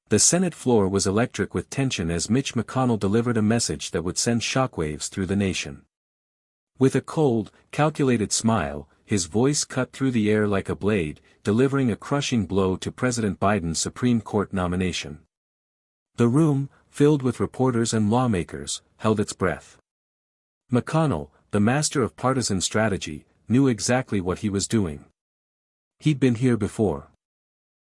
The Senate floor was electric with tension as Mitch McConnell delivered a message that would send shockwaves through the nation. With a cold, calculated smile, his voice cut through the air like a blade, delivering a crushing blow to President Biden's Supreme Court nomination. The room, filled with reporters and lawmakers, held its breath. McConnell, the master of partisan strategy, knew exactly what he was doing. He'd been here before.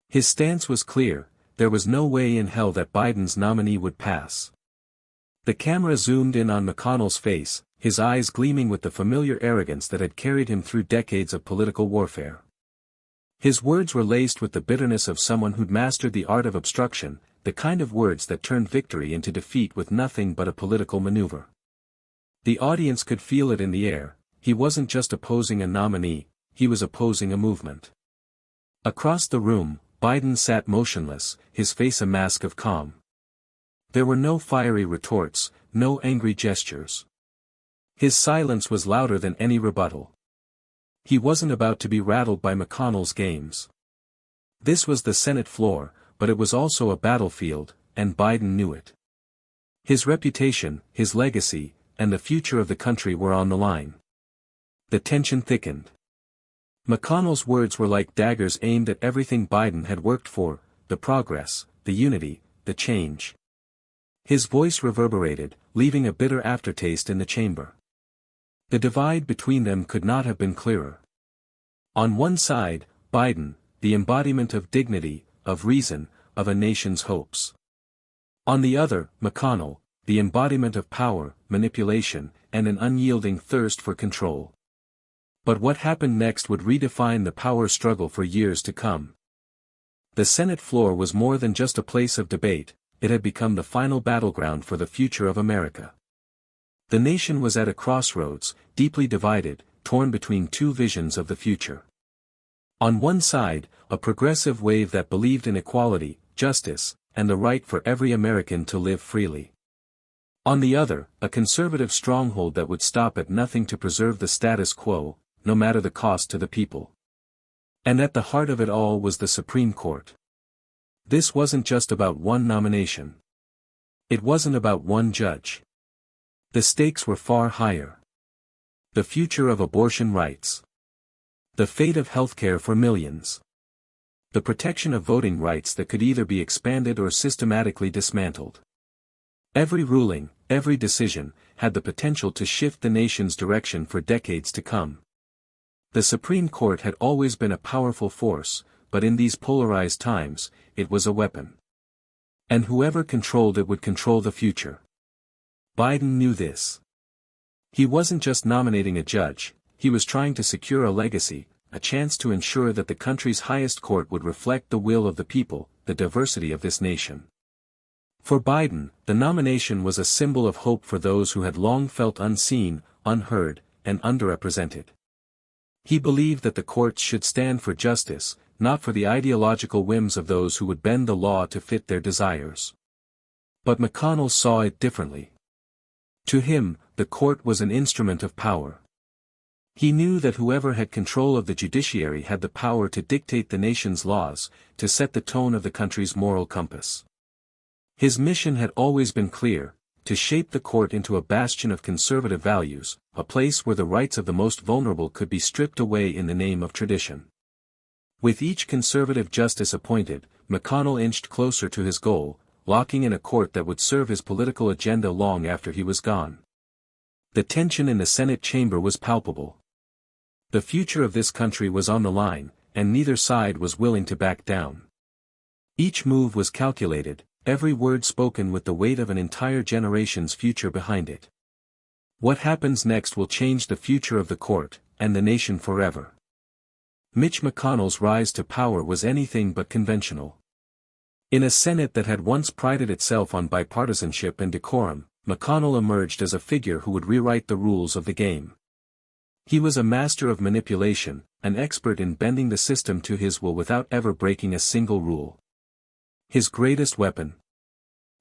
His stance was clear: there was no way in hell that Biden's nominee would pass. The camera zoomed in on McConnell's face, his eyes gleaming with the familiar arrogance that had carried him through decades of political warfare. His words were laced with the bitterness of someone who'd mastered the art of obstruction, the kind of words that turned victory into defeat with nothing but a political maneuver. The audience could feel it in the air: he wasn't just opposing a nominee, he was opposing a movement. Across the room, Biden sat motionless, his face a mask of calm. There were no fiery retorts, no angry gestures. His silence was louder than any rebuttal. He wasn't about to be rattled by McConnell's games. This was the Senate floor, but it was also a battlefield, and Biden knew it. His reputation, his legacy, and the future of the country were on the line. The tension thickened. McConnell's words were like daggers aimed at everything Biden had worked for: the progress, the unity, the change. His voice reverberated, leaving a bitter aftertaste in the chamber. The divide between them could not have been clearer. On one side, Biden, the embodiment of dignity, of reason, of a nation's hopes. On the other, McConnell, the embodiment of power, manipulation, and an unyielding thirst for control. But what happened next would redefine the power struggle for years to come. The Senate floor was more than just a place of debate, it had become the final battleground for the future of America. The nation was at a crossroads, deeply divided, torn between two visions of the future. On one side, a progressive wave that believed in equality, justice, and the right for every American to live freely. On the other, a conservative stronghold that would stop at nothing to preserve the status quo, no matter the cost to the people. And at the heart of it all was the Supreme Court. This wasn't just about one nomination. It wasn't about one judge. The stakes were far higher. The future of abortion rights. The fate of healthcare for millions. The protection of voting rights that could either be expanded or systematically dismantled. Every ruling, every decision, had the potential to shift the nation's direction for decades to come. The Supreme Court had always been a powerful force, but in these polarized times, it was a weapon. And whoever controlled it would control the future. Biden knew this. He wasn't just nominating a judge, he was trying to secure a legacy, a chance to ensure that the country's highest court would reflect the will of the people, the diversity of this nation. For Biden, the nomination was a symbol of hope for those who had long felt unseen, unheard, and underrepresented. He believed that the courts should stand for justice, not for the ideological whims of those who would bend the law to fit their desires. But McConnell saw it differently. To him, the court was an instrument of power. He knew that whoever had control of the judiciary had the power to dictate the nation's laws, to set the tone of the country's moral compass. His mission had always been clear: to shape the court into a bastion of conservative values, a place where the rights of the most vulnerable could be stripped away in the name of tradition. With each conservative justice appointed, McConnell inched closer to his goal, locking in a court that would serve his political agenda long after he was gone. The tension in the Senate chamber was palpable. The future of this country was on the line, and neither side was willing to back down. Each move was calculated, every word spoken with the weight of an entire generation's future behind it. What happens next will change the future of the court, and the nation forever. Mitch McConnell's rise to power was anything but conventional. In a Senate that had once prided itself on bipartisanship and decorum, McConnell emerged as a figure who would rewrite the rules of the game. He was a master of manipulation, an expert in bending the system to his will without ever breaking a single rule. His greatest weapon?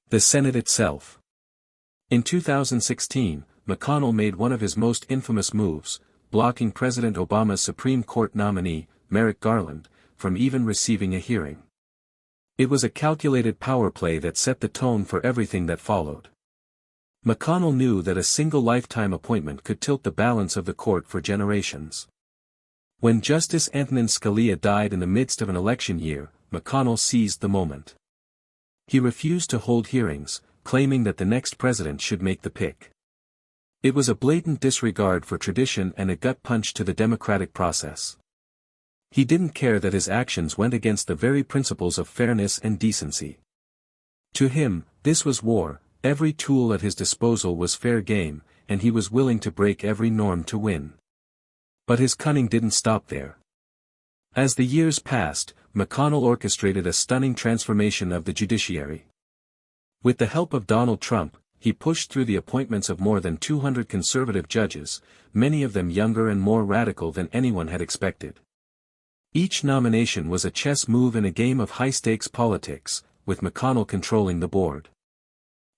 The Senate itself. In 2016, McConnell made one of his most infamous moves, blocking President Obama's Supreme Court nominee, Merrick Garland, from even receiving a hearing. It was a calculated power play that set the tone for everything that followed. McConnell knew that a single lifetime appointment could tilt the balance of the court for generations. When Justice Antonin Scalia died in the midst of an election year, McConnell seized the moment. He refused to hold hearings, claiming that the next president should make the pick. It was a blatant disregard for tradition and a gut punch to the democratic process. He didn't care that his actions went against the very principles of fairness and decency. To him, this was war, every tool at his disposal was fair game, and he was willing to break every norm to win. But his cunning didn't stop there. As the years passed, McConnell orchestrated a stunning transformation of the judiciary. With the help of Donald Trump, he pushed through the appointments of more than 200 conservative judges, many of them younger and more radical than anyone had expected. Each nomination was a chess move in a game of high-stakes politics, with McConnell controlling the board.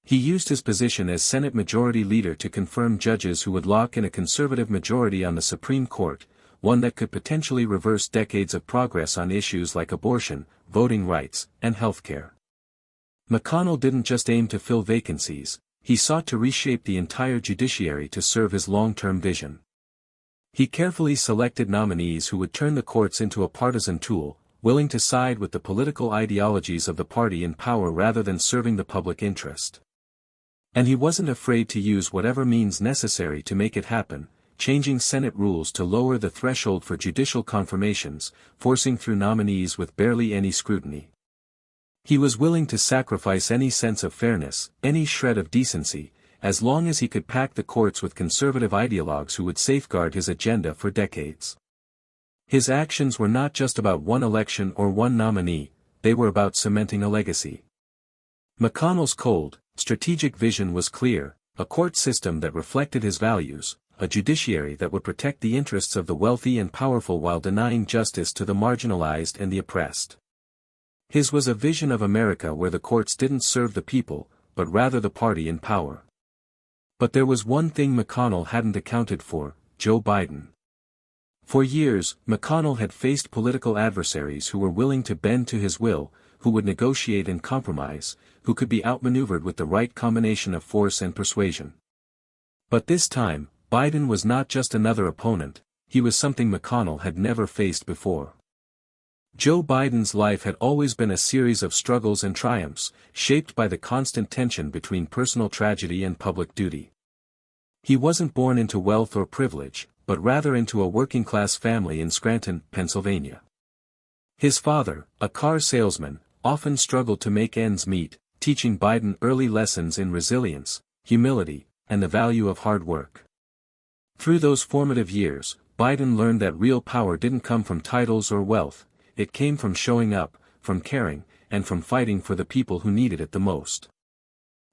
He used his position as Senate Majority Leader to confirm judges who would lock in a conservative majority on the Supreme Court, one that could potentially reverse decades of progress on issues like abortion, voting rights, and healthcare. McConnell didn't just aim to fill vacancies, he sought to reshape the entire judiciary to serve his long-term vision. He carefully selected nominees who would turn the courts into a partisan tool, willing to side with the political ideologies of the party in power rather than serving the public interest. And he wasn't afraid to use whatever means necessary to make it happen, changing Senate rules to lower the threshold for judicial confirmations, forcing through nominees with barely any scrutiny. He was willing to sacrifice any sense of fairness, any shred of decency, as long as he could pack the courts with conservative ideologues who would safeguard his agenda for decades. His actions were not just about one election or one nominee, they were about cementing a legacy. McConnell's cold, strategic vision was clear, a court system that reflected his values, a judiciary that would protect the interests of the wealthy and powerful while denying justice to the marginalized and the oppressed. His was a vision of America where the courts didn't serve the people, but rather the party in power. But there was one thing McConnell hadn't accounted for: Joe Biden. For years, McConnell had faced political adversaries who were willing to bend to his will, who would negotiate and compromise, who could be outmaneuvered with the right combination of force and persuasion. But this time, Biden was not just another opponent, he was something McConnell had never faced before. Joe Biden's life had always been a series of struggles and triumphs, shaped by the constant tension between personal tragedy and public duty. He wasn't born into wealth or privilege, but rather into a working-class family in Scranton, Pennsylvania. His father, a car salesman, often struggled to make ends meet, teaching Biden early lessons in resilience, humility, and the value of hard work. Through those formative years, Biden learned that real power didn't come from titles or wealth, it came from showing up, from caring, and from fighting for the people who needed it the most.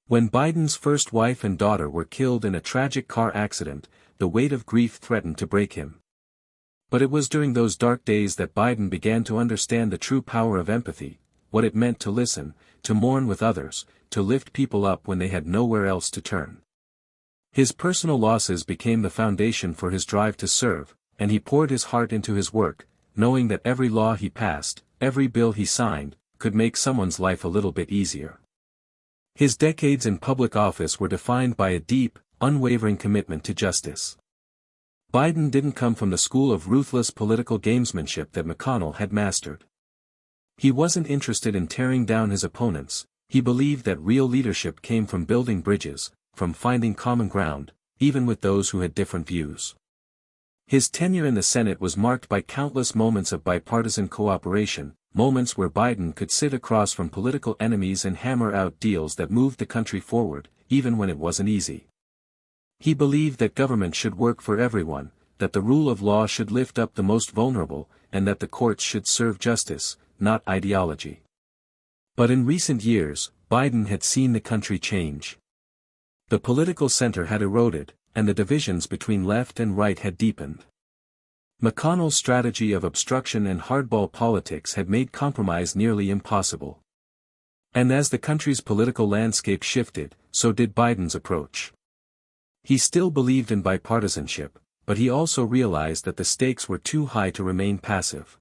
When Biden's first wife and daughter were killed in a tragic car accident, the weight of grief threatened to break him. But it was during those dark days that Biden began to understand the true power of empathy, what it meant to listen, to mourn with others, to lift people up when they had nowhere else to turn. His personal losses became the foundation for his drive to serve, and he poured his heart into his work, knowing that every law he passed, every bill he signed, could make someone's life a little bit easier. His decades in public office were defined by a deep, unwavering commitment to justice. Biden didn't come from the school of ruthless political gamesmanship that McConnell had mastered. He wasn't interested in tearing down his opponents, he believed that real leadership came from building bridges, from finding common ground, even with those who had different views. His tenure in the Senate was marked by countless moments of bipartisan cooperation, moments where Biden could sit across from political enemies and hammer out deals that moved the country forward, even when it wasn't easy. He believed that government should work for everyone, that the rule of law should lift up the most vulnerable, and that the courts should serve justice, not ideology. But in recent years, Biden had seen the country change. The political center had eroded, and the divisions between left and right had deepened. McConnell's strategy of obstruction and hardball politics had made compromise nearly impossible. And as the country's political landscape shifted, so did Biden's approach. He still believed in bipartisanship, but he also realized that the stakes were too high to remain passive.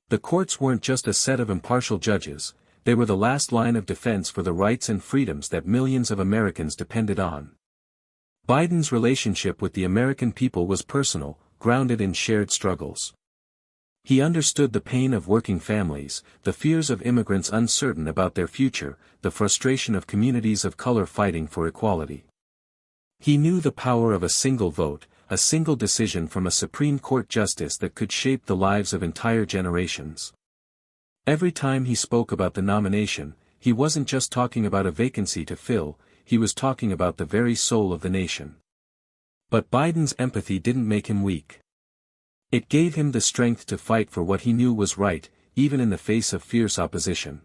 The courts weren't just a set of impartial judges, They were the last line of defense for the rights and freedoms that millions of Americans depended on. Biden's relationship with the American people was personal, grounded in shared struggles. He understood the pain of working families, the fears of immigrants uncertain about their future, the frustration of communities of color fighting for equality. He knew the power of a single vote, a single decision from a Supreme Court justice that could shape the lives of entire generations. Every time he spoke about the nomination, he wasn't just talking about a vacancy to fill, he was talking about the very soul of the nation. But Biden's empathy didn't make him weak. It gave him the strength to fight for what he knew was right, even in the face of fierce opposition.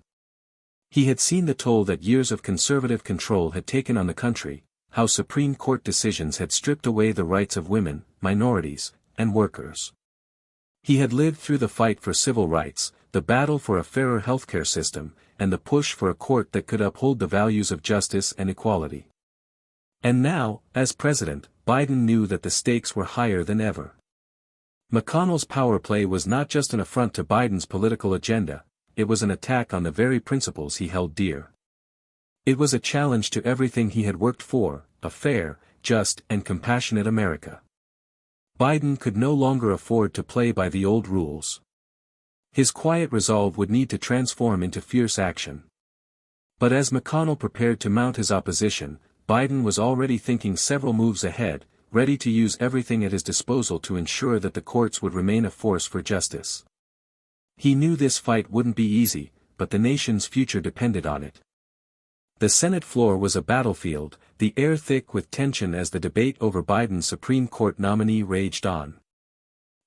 He had seen the toll that years of conservative control had taken on the country, how Supreme Court decisions had stripped away the rights of women, minorities, and workers. He had lived through the fight for civil rights, the battle for a fairer healthcare system, and the push for a court that could uphold the values of justice and equality. And now, as president, Biden knew that the stakes were higher than ever. McConnell's power play was not just an affront to Biden's political agenda, it was an attack on the very principles he held dear. It was a challenge to everything he had worked for, a fair, just, and compassionate America. Biden could no longer afford to play by the old rules. His quiet resolve would need to transform into fierce action. But as McConnell prepared to mount his opposition, Biden was already thinking several moves ahead, ready to use everything at his disposal to ensure that the courts would remain a force for justice. He knew this fight wouldn't be easy, but the nation's future depended on it. The Senate floor was a battlefield, the air thick with tension as the debate over Biden's Supreme Court nominee raged on.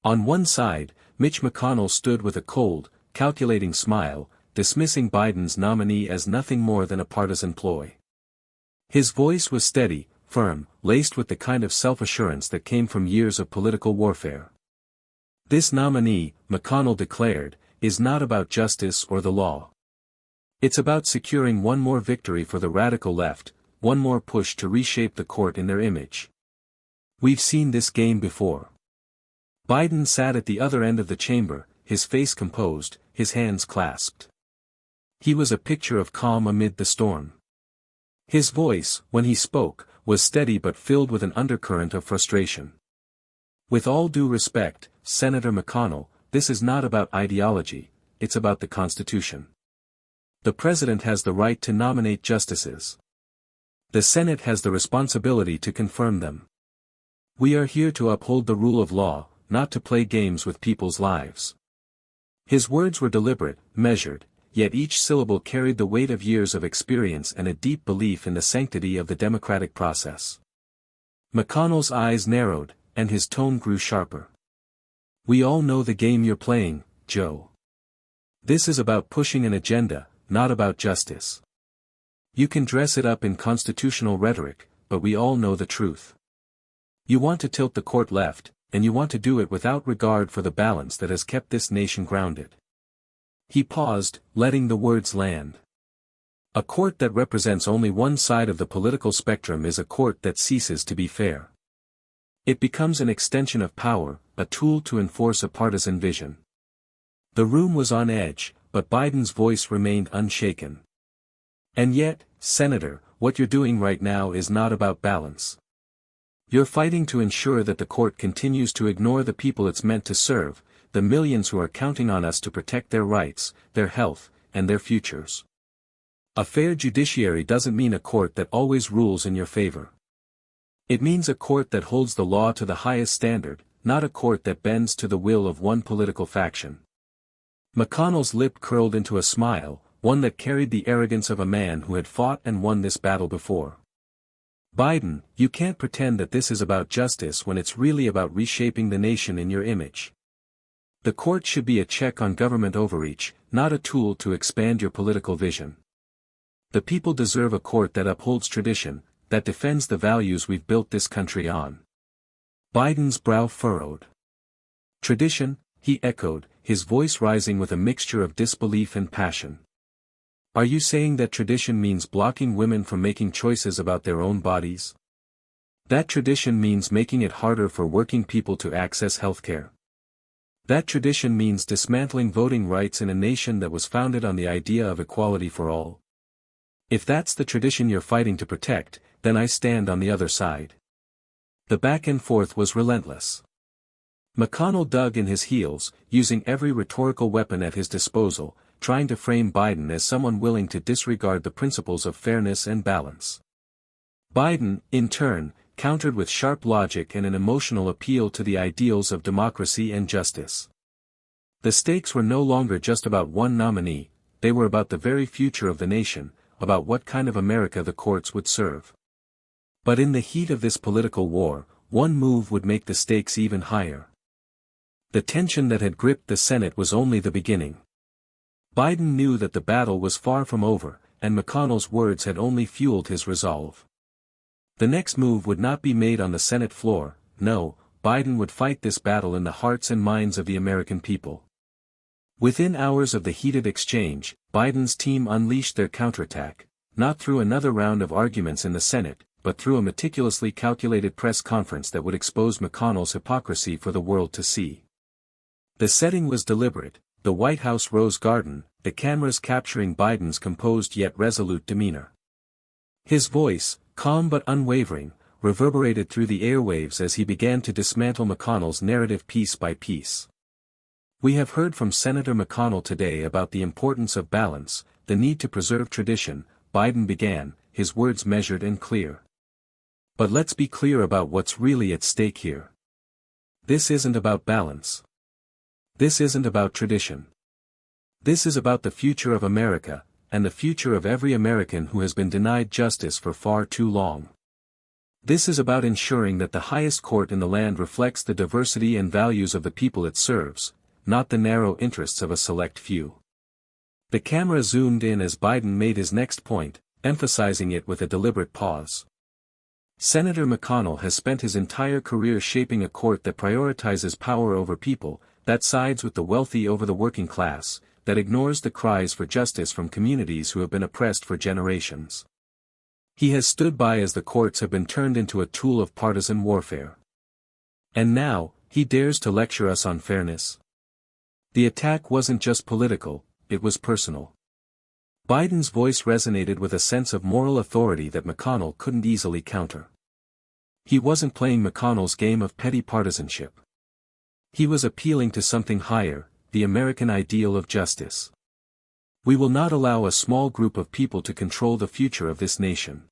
On one side, Mitch McConnell stood with a cold, calculating smile, dismissing Biden's nominee as nothing more than a partisan ploy. His voice was steady, firm, laced with the kind of self-assurance that came from years of political warfare. This nominee, McConnell declared, is not about justice or the law. It's about securing one more victory for the radical left, one more push to reshape the court in their image. We've seen this game before. Biden sat at the other end of the chamber, his face composed, his hands clasped. He was a picture of calm amid the storm. His voice, when he spoke, was steady but filled with an undercurrent of frustration. With all due respect, Senator McConnell, this is not about ideology, it's about the Constitution. The President has the right to nominate justices. The Senate has the responsibility to confirm them. We are here to uphold the rule of law, not to play games with people's lives. His words were deliberate, measured, yet each syllable carried the weight of years of experience and a deep belief in the sanctity of the democratic process. McConnell's eyes narrowed, and his tone grew sharper. We all know the game you're playing, Joe. This is about pushing an agenda, not about justice. You can dress it up in constitutional rhetoric, but we all know the truth. You want to tilt the court left, and you want to do it without regard for the balance that has kept this nation grounded. He paused, letting the words land. A court that represents only one side of the political spectrum is a court that ceases to be fair. It becomes an extension of power, a tool to enforce a partisan vision. The room was on edge, but Biden's voice remained unshaken. And yet, Senator, what you're doing right now is not about balance. You're fighting to ensure that the court continues to ignore the people it's meant to serve, the millions who are counting on us to protect their rights, their health, and their futures. A fair judiciary doesn't mean a court that always rules in your favor. It means a court that holds the law to the highest standard, not a court that bends to the will of one political faction. McConnell's lip curled into a smile, one that carried the arrogance of a man who had fought and won this battle before. Biden, you can't pretend that this is about justice when it's really about reshaping the nation in your image. The court should be a check on government overreach, not a tool to expand your political vision. The people deserve a court that upholds tradition, that defends the values we've built this country on. Biden's brow furrowed. Tradition, he echoed, his voice rising with a mixture of disbelief and passion. Are you saying that tradition means blocking women from making choices about their own bodies? That tradition means making it harder for working people to access healthcare? That tradition means dismantling voting rights in a nation that was founded on the idea of equality for all. If that's the tradition you're fighting to protect, then I stand on the other side. The back and forth was relentless. McConnell dug in his heels, using every rhetorical weapon at his disposal, trying to frame Biden as someone willing to disregard the principles of fairness and balance. Biden, in turn, countered with sharp logic and an emotional appeal to the ideals of democracy and justice. The stakes were no longer just about one nominee, they were about the very future of the nation, about what kind of America the courts would serve. But in the heat of this political war, one move would make the stakes even higher. The tension that had gripped the Senate was only the beginning. Biden knew that the battle was far from over, and McConnell's words had only fueled his resolve. The next move would not be made on the Senate floor, no, Biden would fight this battle in the hearts and minds of the American people. Within hours of the heated exchange, Biden's team unleashed their counterattack, not through another round of arguments in the Senate, but through a meticulously calculated press conference that would expose McConnell's hypocrisy for the world to see. The setting was deliberate, the White House Rose Garden, the cameras capturing Biden's composed yet resolute demeanor. His voice, calm but unwavering, reverberated through the airwaves as he began to dismantle McConnell's narrative piece by piece. We have heard from Senator McConnell today about the importance of balance, the need to preserve tradition, Biden began, his words measured and clear. But let's be clear about what's really at stake here. This isn't about balance. This isn't about tradition. This is about the future of America, and the future of every American who has been denied justice for far too long. This is about ensuring that the highest court in the land reflects the diversity and values of the people it serves, not the narrow interests of a select few. The camera zoomed in as Biden made his next point, emphasizing it with a deliberate pause. Senator McConnell has spent his entire career shaping a court that prioritizes power over people, that sides with the wealthy over the working class, that ignores the cries for justice from communities who have been oppressed for generations. He has stood by as the courts have been turned into a tool of partisan warfare. And now, he dares to lecture us on fairness. The attack wasn't just political, it was personal. Biden's voice resonated with a sense of moral authority that McConnell couldn't easily counter. He wasn't playing McConnell's game of petty partisanship. He was appealing to something higher, the American ideal of justice. We will not allow a small group of people to control the future of this nation.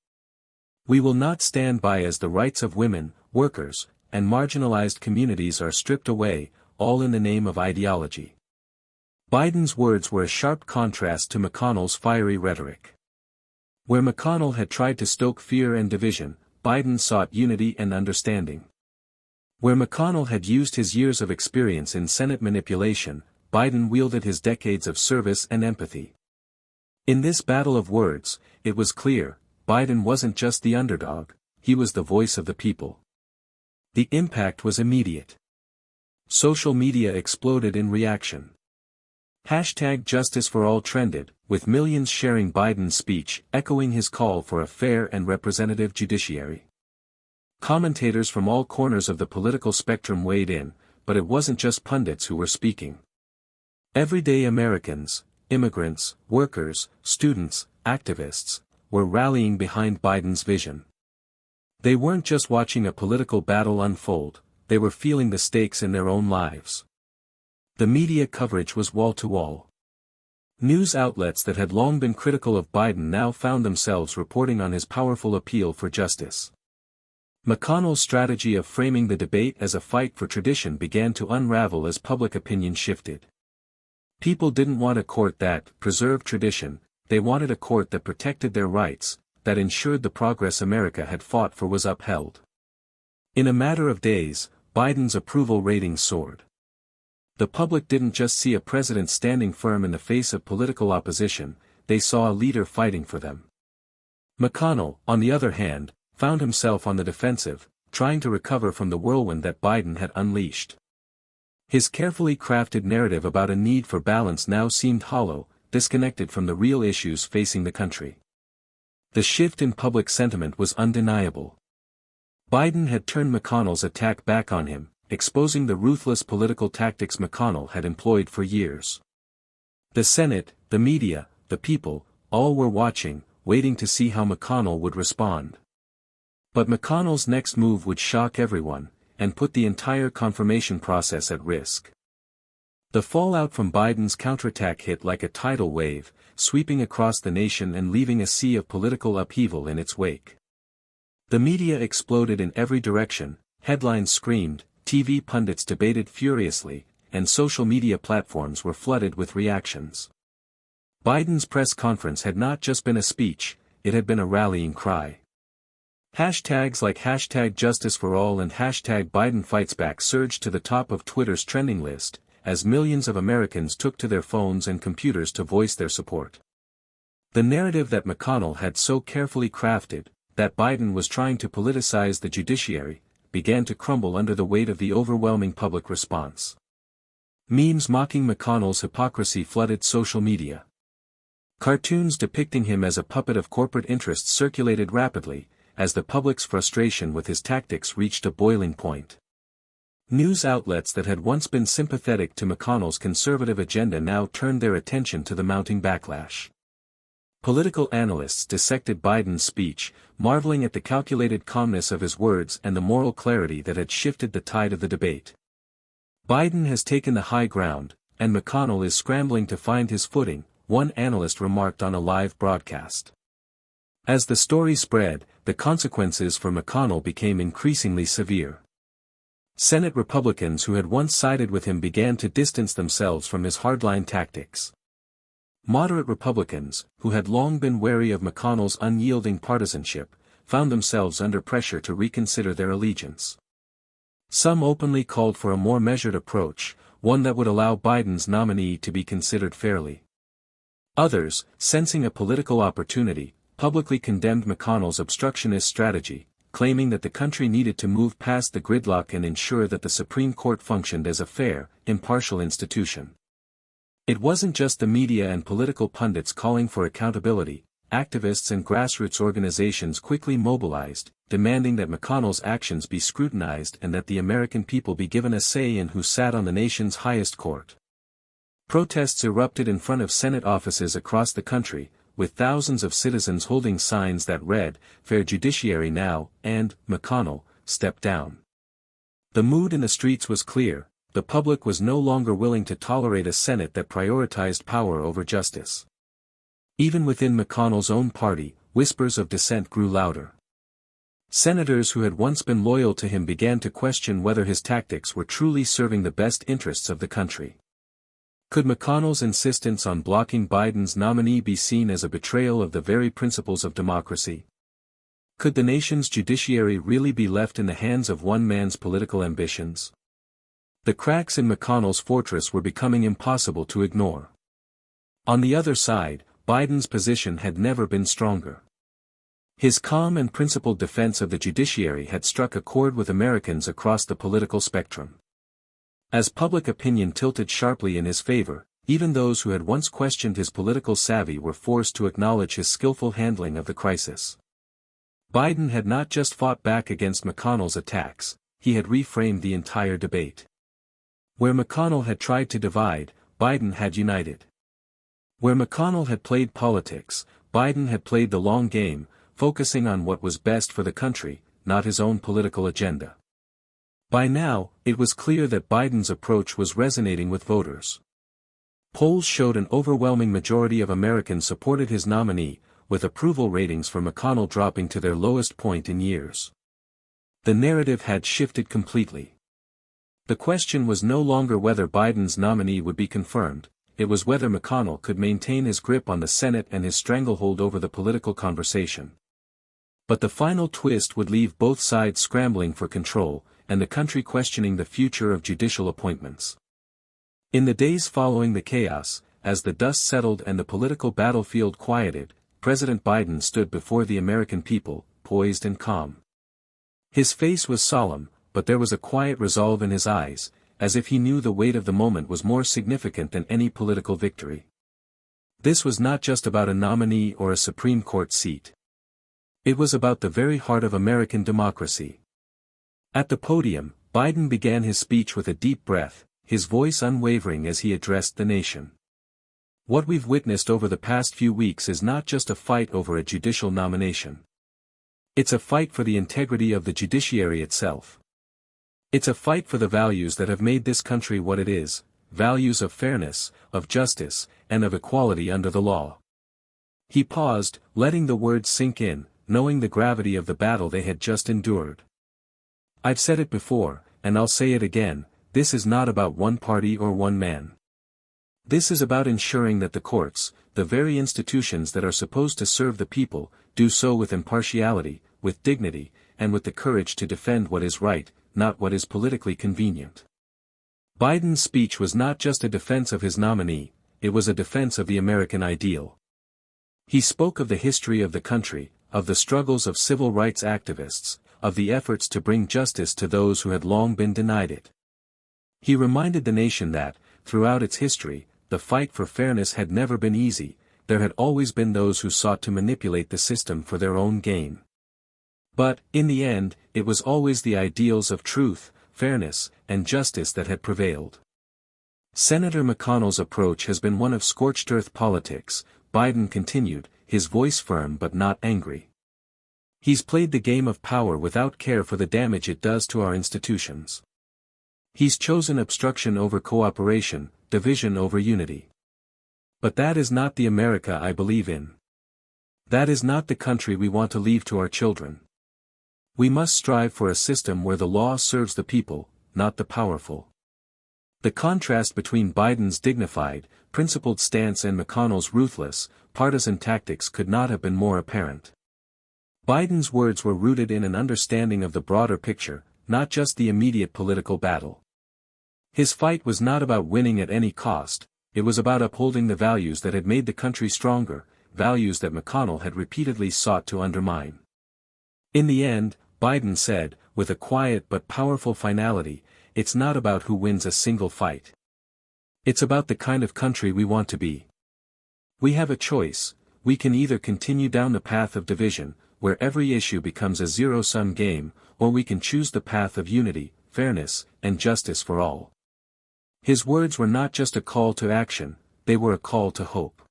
We will not stand by as the rights of women, workers, and marginalized communities are stripped away, all in the name of ideology. Biden's words were a sharp contrast to McConnell's fiery rhetoric. Where McConnell had tried to stoke fear and division, Biden sought unity and understanding. Where McConnell had used his years of experience in Senate manipulation, Biden wielded his decades of service and empathy. In this battle of words, it was clear, Biden wasn't just the underdog, he was the voice of the people. The impact was immediate. Social media exploded in reaction. #JusticeForAll trended, with millions sharing Biden's speech, echoing his call for a fair and representative judiciary. Commentators from all corners of the political spectrum weighed in, but it wasn't just pundits who were speaking. Everyday Americans, immigrants, workers, students, activists, were rallying behind Biden's vision. They weren't just watching a political battle unfold, they were feeling the stakes in their own lives. The media coverage was wall-to-wall. News outlets that had long been critical of Biden now found themselves reporting on his powerful appeal for justice. McConnell's strategy of framing the debate as a fight for tradition began to unravel as public opinion shifted. People didn't want a court that preserved tradition, they wanted a court that protected their rights, that ensured the progress America had fought for was upheld. In a matter of days, Biden's approval ratings soared. The public didn't just see a president standing firm in the face of political opposition, they saw a leader fighting for them. McConnell, on the other hand, found himself on the defensive, trying to recover from the whirlwind that Biden had unleashed. His carefully crafted narrative about a need for balance now seemed hollow, disconnected from the real issues facing the country. The shift in public sentiment was undeniable. Biden had turned McConnell's attack back on him, exposing the ruthless political tactics McConnell had employed for years. The Senate, the media, the people, all were watching, waiting to see how McConnell would respond. But McConnell's next move would shock everyone, and put the entire confirmation process at risk. The fallout from Biden's counterattack hit like a tidal wave, sweeping across the nation and leaving a sea of political upheaval in its wake. The media exploded in every direction, headlines screamed, TV pundits debated furiously, and social media platforms were flooded with reactions. Biden's press conference had not just been a speech, it had been a rallying cry. Hashtags like #JusticeForAll and #BidenFightsBack surged to the top of Twitter's trending list, as millions of Americans took to their phones and computers to voice their support. The narrative that McConnell had so carefully crafted, that Biden was trying to politicize the judiciary, began to crumble under the weight of the overwhelming public response. Memes mocking McConnell's hypocrisy flooded social media. Cartoons depicting him as a puppet of corporate interests circulated rapidly, as the public's frustration with his tactics reached a boiling point. News outlets that had once been sympathetic to McConnell's conservative agenda now turned their attention to the mounting backlash. Political analysts dissected Biden's speech, marveling at the calculated calmness of his words and the moral clarity that had shifted the tide of the debate. Biden has taken the high ground, and McConnell is scrambling to find his footing, one analyst remarked on a live broadcast. As the story spread, the consequences for McConnell became increasingly severe. Senate Republicans who had once sided with him began to distance themselves from his hardline tactics. Moderate Republicans, who had long been wary of McConnell's unyielding partisanship, found themselves under pressure to reconsider their allegiance. Some openly called for a more measured approach, one that would allow Biden's nominee to be considered fairly. Others, sensing a political opportunity, publicly condemned McConnell's obstructionist strategy, claiming that the country needed to move past the gridlock and ensure that the Supreme Court functioned as a fair, impartial institution. It wasn't just the media and political pundits calling for accountability, activists and grassroots organizations quickly mobilized, demanding that McConnell's actions be scrutinized and that the American people be given a say in who sat on the nation's highest court. Protests erupted in front of Senate offices across the country, with thousands of citizens holding signs that read, "Fair Judiciary Now," and, "McConnell, Step Down." The mood in the streets was clear. The public was no longer willing to tolerate a Senate that prioritized power over justice. Even within McConnell's own party, whispers of dissent grew louder. Senators who had once been loyal to him began to question whether his tactics were truly serving the best interests of the country. Could McConnell's insistence on blocking Biden's nominee be seen as a betrayal of the very principles of democracy? Could the nation's judiciary really be left in the hands of one man's political ambitions? The cracks in McConnell's fortress were becoming impossible to ignore. On the other side, Biden's position had never been stronger. His calm and principled defense of the judiciary had struck a chord with Americans across the political spectrum. As public opinion tilted sharply in his favor, even those who had once questioned his political savvy were forced to acknowledge his skillful handling of the crisis. Biden had not just fought back against McConnell's attacks, he had reframed the entire debate. Where McConnell had tried to divide, Biden had united. Where McConnell had played politics, Biden had played the long game, focusing on what was best for the country, not his own political agenda. By now, it was clear that Biden's approach was resonating with voters. Polls showed an overwhelming majority of Americans supported his nominee, with approval ratings for McConnell dropping to their lowest point in years. The narrative had shifted completely. The question was no longer whether Biden's nominee would be confirmed, it was whether McConnell could maintain his grip on the Senate and his stranglehold over the political conversation. But the final twist would leave both sides scrambling for control, and the country questioning the future of judicial appointments. In the days following the chaos, as the dust settled and the political battlefield quieted, President Biden stood before the American people, poised and calm. His face was solemn, but there was a quiet resolve in his eyes, as if he knew the weight of the moment was more significant than any political victory. This was not just about a nominee or a Supreme Court seat. It was about the very heart of American democracy. At the podium, Biden began his speech with a deep breath, his voice unwavering as he addressed the nation. What we've witnessed over the past few weeks is not just a fight over a judicial nomination. It's a fight for the integrity of the judiciary itself. It's a fight for the values that have made this country what it is, values of fairness, of justice, and of equality under the law. He paused, letting the words sink in, knowing the gravity of the battle they had just endured. I've said it before, and I'll say it again, this is not about one party or one man. This is about ensuring that the courts, the very institutions that are supposed to serve the people, do so with impartiality, with dignity, and with the courage to defend what is right, not what is politically convenient. Biden's speech was not just a defense of his nominee, it was a defense of the American ideal. He spoke of the history of the country, of the struggles of civil rights activists, of the efforts to bring justice to those who had long been denied it. He reminded the nation that, throughout its history, the fight for fairness had never been easy, there had always been those who sought to manipulate the system for their own gain. But, in the end, it was always the ideals of truth, fairness, and justice that had prevailed. Senator McConnell's approach has been one of scorched earth politics, Biden continued, his voice firm but not angry. He's played the game of power without care for the damage it does to our institutions. He's chosen obstruction over cooperation, division over unity. But that is not the America I believe in. That is not the country we want to leave to our children. We must strive for a system where the law serves the people, not the powerful. The contrast between Biden's dignified, principled stance and McConnell's ruthless, partisan tactics could not have been more apparent. Biden's words were rooted in an understanding of the broader picture, not just the immediate political battle. His fight was not about winning at any cost, it was about upholding the values that had made the country stronger, values that McConnell had repeatedly sought to undermine. In the end, Biden said, with a quiet but powerful finality, it's not about who wins a single fight. It's about the kind of country we want to be. We have a choice, we can either continue down the path of division, where every issue becomes a zero-sum game, or we can choose the path of unity, fairness, and justice for all. His words were not just a call to action, they were a call to hope.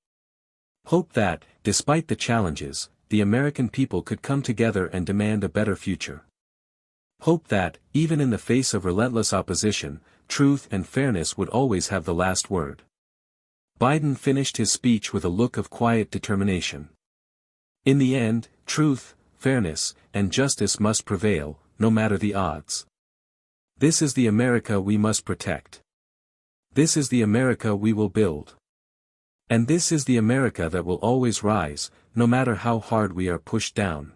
Hope that, despite the challenges, the American people could come together and demand a better future. Hope that, even in the face of relentless opposition, truth and fairness would always have the last word. Biden finished his speech with a look of quiet determination. In the end, truth, fairness, and justice must prevail, no matter the odds. This is the America we must protect. This is the America we will build. And this is the America that will always rise, no matter how hard we are pushed down.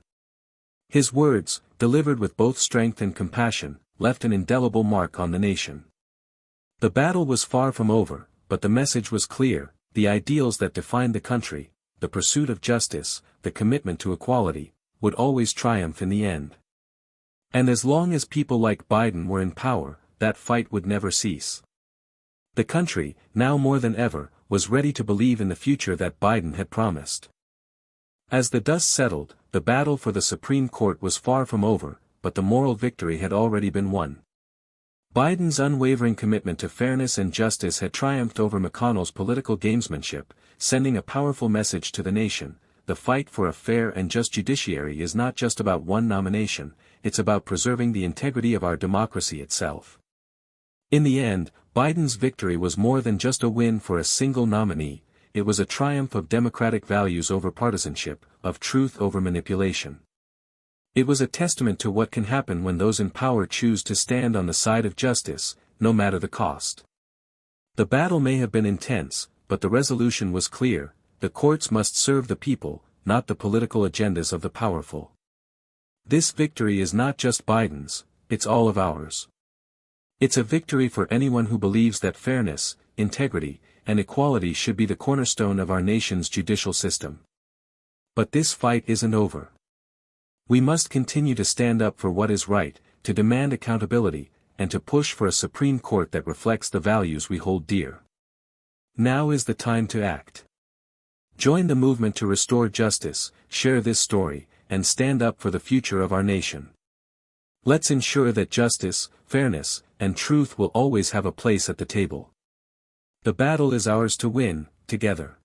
His words, delivered with both strength and compassion, left an indelible mark on the nation. The battle was far from over, but the message was clear, the ideals that defined the country, the pursuit of justice, the commitment to equality, would always triumph in the end. And as long as people like Biden were in power, that fight would never cease. The country, now more than ever, was ready to believe in the future that Biden had promised. As the dust settled, the battle for the Supreme Court was far from over, but the moral victory had already been won. Biden's unwavering commitment to fairness and justice had triumphed over McConnell's political gamesmanship, sending a powerful message to the nation. The fight for a fair and just judiciary is not just about one nomination, it's about preserving the integrity of our democracy itself. In the end, Biden's victory was more than just a win for a single nominee, it was a triumph of democratic values over partisanship, of truth over manipulation. It was a testament to what can happen when those in power choose to stand on the side of justice, no matter the cost. The battle may have been intense, but the resolution was clear, the courts must serve the people, not the political agendas of the powerful. This victory is not just Biden's, it's all of ours. It's a victory for anyone who believes that fairness, integrity, and equality should be the cornerstone of our nation's judicial system. But this fight isn't over. We must continue to stand up for what is right, to demand accountability, and to push for a Supreme Court that reflects the values we hold dear. Now is the time to act. Join the movement to restore justice, share this story, and stand up for the future of our nation. Let's ensure that justice, fairness, and truth will always have a place at the table. The battle is ours to win, together.